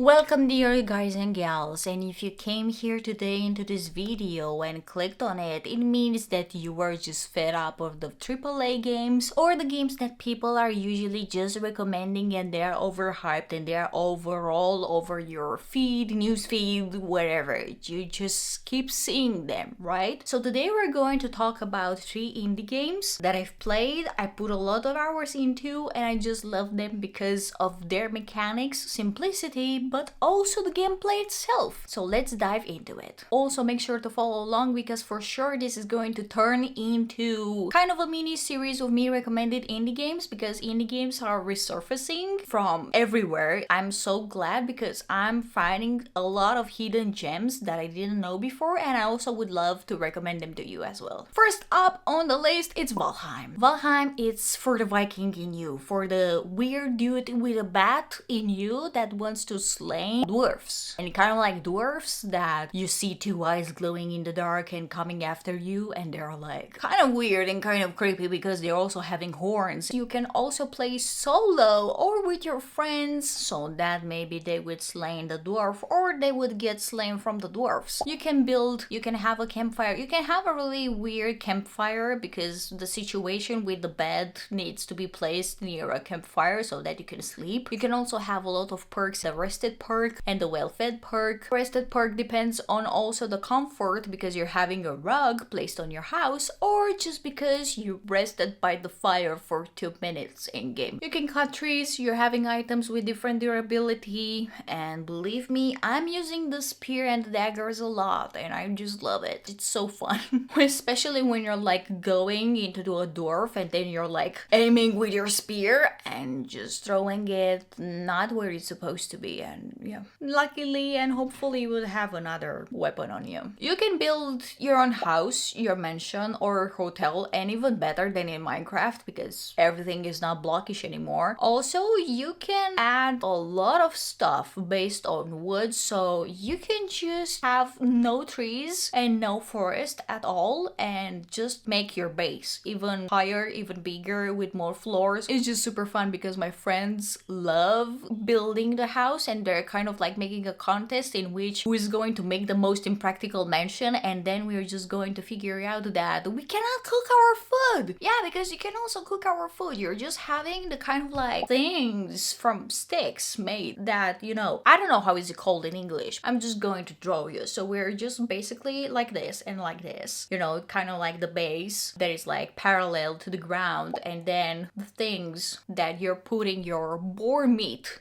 Welcome dear guys and gals, and if you came here today into this video and clicked on it, it means that you were just fed up of the AAA games or the games that people are usually just recommending and they're overhyped and they're overall over your feed, newsfeed, whatever. You just keep seeing them, right? So today we're going to talk about 3 indie games that I've played, I put a lot of hours into, and I just love them because of their mechanics, simplicity, but also the gameplay itself. So let's dive into it. Also make sure to follow along because for sure this is going to turn into kind of a mini series of me recommended indie games because indie games are resurfacing from everywhere. I'm so glad because I'm finding a lot of hidden gems that I didn't know before, and I also would love to recommend them to you as well. First up on the list, it's Valheim. Valheim is for the Viking in you, for the weird dude with a bat in you that wants to slay dwarfs. And kind of like dwarfs that you see 2 eyes glowing in the dark and coming after you, and they're like kind of weird and kind of creepy because they're also having horns. You can also play solo or with your friends so that maybe they would slay the dwarf or they would get slain from the dwarfs. You can build, you can have a campfire, you can have a really weird campfire because the situation with the bed needs to be placed near a campfire so that you can sleep. You can also have a lot of perks, the rested perk and the well-fed perk. Rested perk depends on also the comfort because you're having a rug placed on your house or just because you rested by the fire for 2 minutes in game. You can cut trees, you're having items with different durability, and believe me, I'm using the spear and the daggers a lot and I just love it. It's so fun. Especially when you're like going into a dwarf and then you're like aiming with your spear and just throwing it not where it's supposed to be, and yeah, luckily and hopefully you will have another weapon on you. You can build your own house, your mansion or hotel, and even better than in Minecraft because everything is not blockish anymore. Also, you can add a lot of stuff based on wood, so you can just have no trees and no forest at all and just make your base even higher, even bigger with more floors. It's just super fun because my friends love building the house and they're kind of like making a contest in which who is going to make the most impractical mansion, and then we're just going to figure out that we cannot cook our food. Yeah, because you can also cook our food. You're just having the kind of like things from sticks made that, you know, I don't know how is it called in English. I'm just going to draw you. So we're just basically like this and like this, you know, kind of like the base that is like parallel to the ground, and then the things that you're putting your boar meat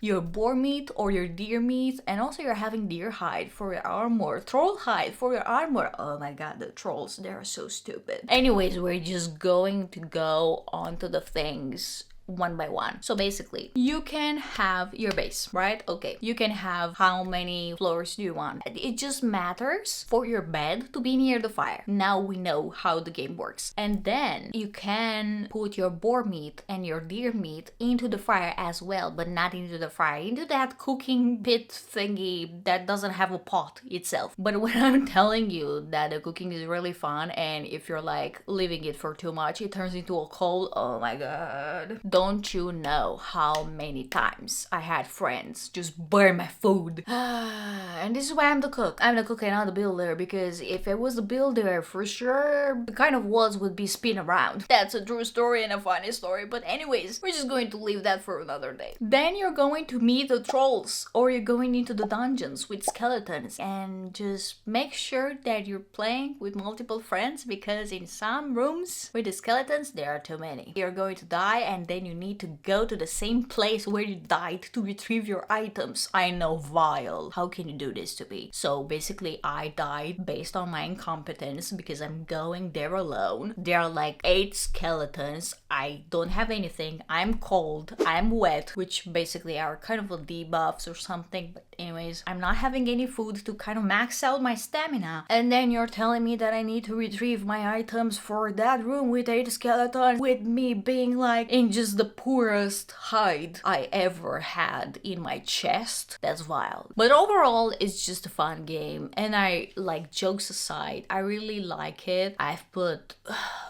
or your deer meat, and also you're having deer hide for your armor, troll hide for your armor. Oh my god, the trolls, they're so stupid. Anyways, we're just going to go on to the things one by one. So basically, you can have your base, right? Okay, you can have how many floors do you want. It just matters for your bed to be near the fire. Now we know how the game works. And then you can put your boar meat and your deer meat into the fire as well, but not into the fire, into that cooking pit thingy that doesn't have a pot itself. But when I'm telling you that the cooking is really fun, and if you're like leaving it for too much, it turns into a coal. Oh my god. Don't you know how many times I had friends just burn my food? And this is why I'm the cook. I'm the cook and not the builder, because if it was the builder, for sure, the kind of walls would be spin around. That's a true story and a funny story, but anyways, we're just going to leave that for another day. Then you're going to meet the trolls, or you're going into the dungeons with skeletons, and just make sure that you're playing with multiple friends, because in some rooms with the skeletons, there are too many. You're going to die, and then you need to go to the same place where you died to retrieve your items. I know, vile. How can you do this to me? So basically, I died based on my incompetence because I'm going there alone. There are like 8 skeletons. I don't have anything. I'm cold. I'm wet, which basically are kind of a debuffs or something. But anyways, I'm not having any food to kind of max out my stamina. And then you're telling me that I need to retrieve my items for that room with 8 skeletons, with me being like in just the poorest hide I ever had in my chest. That's wild. But overall, it's just a fun game, and I like, jokes aside, I really like it. I've put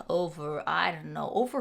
over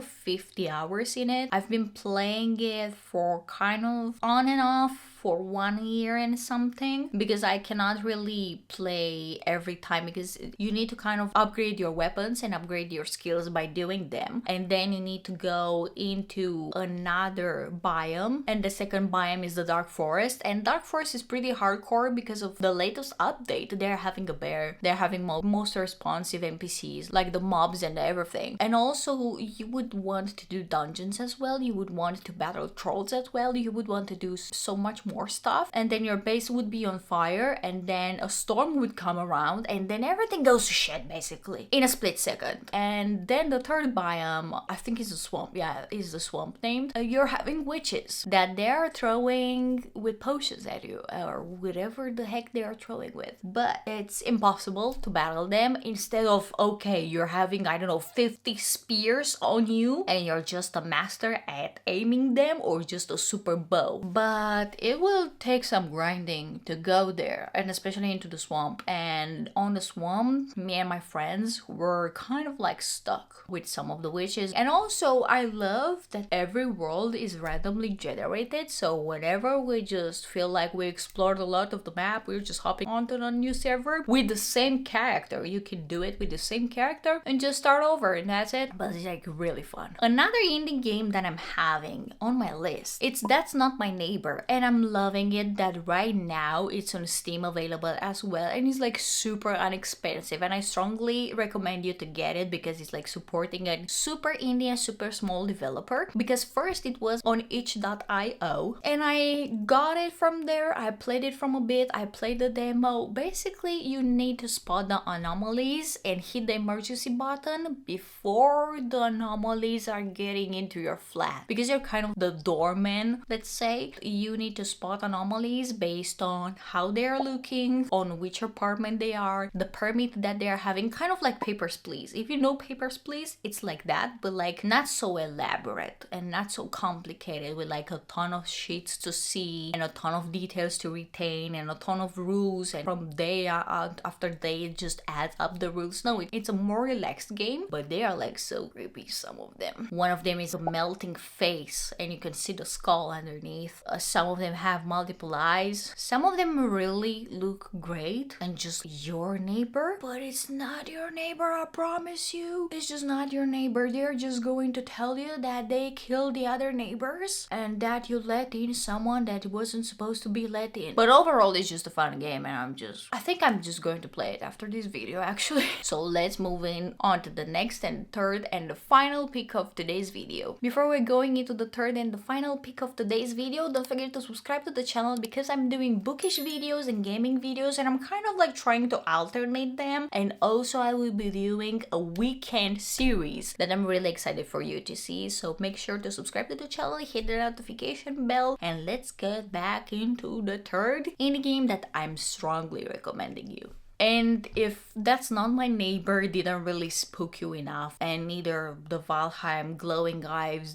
50 hours in it. I've been playing it for kind of on and off for 1 year and something, because I cannot really play every time, because you need to kind of upgrade your weapons and upgrade your skills by doing them, and then you need to go into another biome, and the second biome is the dark forest, and dark forest is pretty hardcore because of the latest update. They're having a bear, they're having most responsive NPCs like the mobs and everything, and also you would want to do dungeons as well, you would want to battle trolls as well, you would want to do so much more stuff, and then your base would be on fire, and then a storm would come around, and then everything goes to shit basically in a split second. And then the third biome, I think is a swamp, yeah, is the swamp named. You're having witches that they're throwing with potions at you or whatever the heck they are throwing with, but it's impossible to battle them. Instead of, okay, you're having, I don't know, 50 spears on you and you're just a master at aiming them, or just a super bow. But it will take some grinding to go there, and especially into the swamp. And on the swamp, me and my friends were kind of like stuck with some of the witches. And also I love that every world is randomly generated, so whenever we just feel like we explored a lot of the map, we're just hopping onto a new server with the same character. You can do it with the same character and just start over, and that's it. But it's like really fun. Another indie game that I'm having on my list, it's That's Not My Neighbor, and I'm loving it that right now it's on Steam available as well, and it's like super inexpensive, and I strongly recommend you to get it because it's like supporting a super indie and super small developer. Because first it was on itch.io and I got it from there, I played it from a bit, I played the demo. Basically you need to spot the anomalies and hit the emergency button before the anomalies are getting into your flat, because you're kind of the doorman, let's say. You need to spot anomalies based on how they are looking, on which apartment they are, the permit that they are having, kind of like Papers, Please. If you know Papers, Please, it's like that, but like not so elaborate and not so complicated with like a ton of sheets to see and a ton of details to retain and a ton of rules, and from day after day it just adds up the rules. No, it's a more relaxed game, but they are like so creepy, some of them. One of them is a melting face and you can see the skull underneath. Some of them have multiple eyes. Some of them really look great and just your neighbor, but it's not your neighbor, I promise you. It's just not your neighbor. They're just going to tell you that they killed the other neighbors and that you let in someone that wasn't supposed to be let in. But overall it's just a fun game, and I think I'm just going to play it after this video actually. So let's move on to the next and third and the final pick of today's video. Before we're going into the third and the final pick of today's video, don't forget to subscribe to the channel because I'm doing bookish videos and gaming videos, and I'm kind of like trying to alternate them. And also I will be doing a weekend series that I'm really excited for you to see. So make sure to subscribe to the channel, hit the notification bell, and let's get back into the third indie game that I'm strongly recommending you. And if That's Not My Neighbor didn't really spook you enough, and neither the Valheim glowing-eyed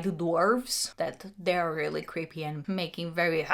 dwarves, that they're really creepy and making very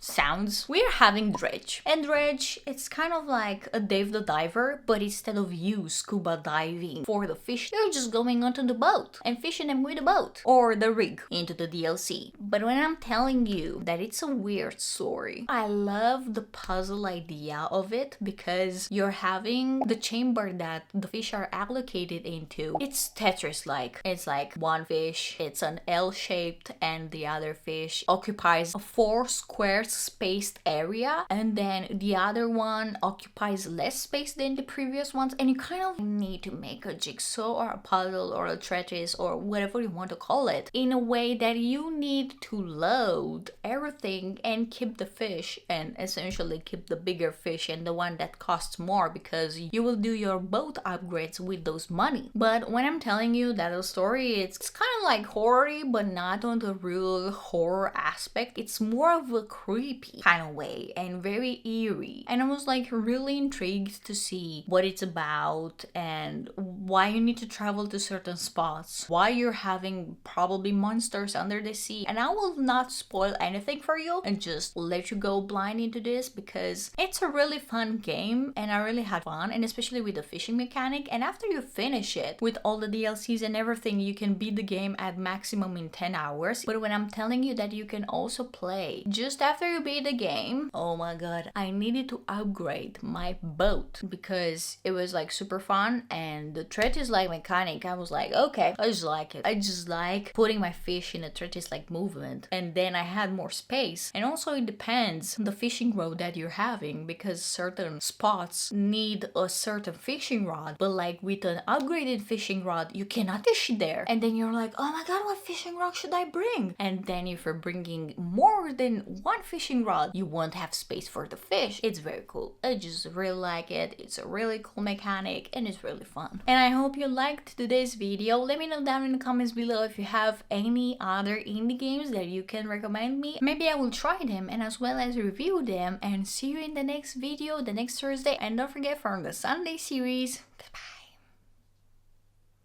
sounds, we're having Dredge. And Dredge, it's kind of like a Dave the Diver, but instead of you scuba diving for the fish, you're just going onto the boat and fishing them with the boat or the rig into the DLC. But when I'm telling you that it's a weird story, I love the puzzle idea of it, because you're having the chamber that the fish are allocated into. It's Tetris-like. It's like one fish, it's an L-shaped, and the other fish occupies a 4 square spaced area, and then the other one occupies less space than the previous ones, and you kind of need to make a jigsaw or a puzzle or a Tetris or whatever you want to call it in a way that you need to load everything and keep the fish, and essentially keep the bigger fish and the one that costs more, because you will do your boat upgrades with those money. But when I'm telling you that the story, it's kind of like horror, but not on the real horror aspect. It's more of a creepy kind of way and very eerie. And I was like really intrigued to see what it's about and why you need to travel to certain spots, why you're having probably monsters under the sea. And I will not spoil anything for you and just let you go blind into this, because it's a really fun game and I really had fun, and especially with the fishing mechanic. And after you finish it with all the DLCs and everything, you can beat the game at maximum in 10 hours. But when I'm telling you that you can also play just after you beat the game, oh my god, I needed to upgrade my boat because it was like super fun. And the treatise like mechanic, I was like, okay, I just like it. I just like putting my fish in a treatise like movement, and then I had more space. And also it depends on the fishing rod that you're having, because certain spots need a certain fishing rod, but like with an upgraded fishing rod you cannot fish there. And then you're like, oh my god, what fishing rod should I bring? And then if you're bringing more than one fishing rod, you won't have space for the fish. It's very cool. I just really like it. It's a really cool mechanic and it's really fun. And I hope you liked today's video. Let me know down in the comments below if you have any other indie games that you can recommend me. Maybe I will try them and as well as review them. And see you in the next video, the next Thursday. And don't forget, from the Sunday series, goodbye.